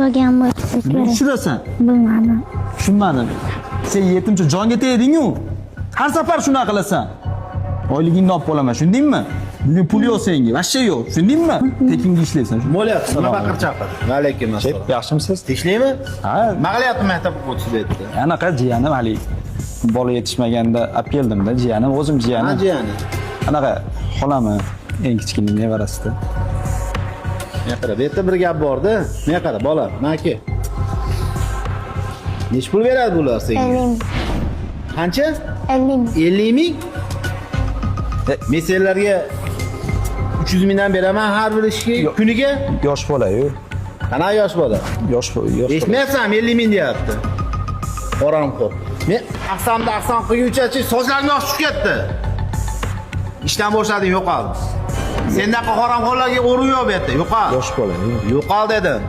Bo'lgan bo'lsa Nima kerak. tushirasan? Bilmadim. Tushunmadim. Sen yetimcha jonga tegding-ku. Har safar shunaqa qilasan. Oyligingni olib qolaman, tushundingmi? Bugun pul yo'q senga, vashcha yo'q, tushundingmi? Tekinga ishlaysan. Bo'lyapti. Nima baqir chaqir? Alaykum assalom. Yaxshimisiz? Tinchlikmi? Ha, Nima qilyapti maktabga o'tib deyapti. anaqa jiyanim hali bola yetishmaganda olib keldim-da, jiyanim, o'zim jiyanim. Ha, jiyani. Anaqa xolami eng kichkina nevarasida. Men qara, bu yerda bir gap bor-da. Men qara, bola, maki. Nech pul beradi bular senga? 50. Qancha? 50. 50 ming? Men senlarga 300 mingdan beraman har bir ishga kuniga. Yosh bola-yu. Qanaqa yosh bola? Yosh bola. Eshitmayapsan, 50 ming deyapti. Qoramqo'r. Men aqsamda aqsam qilguncha sochlarim yosh tushib ketdi. Ishdan boshladim, yo'qol. Sendaqa qoramqo'rlarga o'rin yo'q bu yerda, yo'qol. Yosh bola-yu. Yo'qol dedim.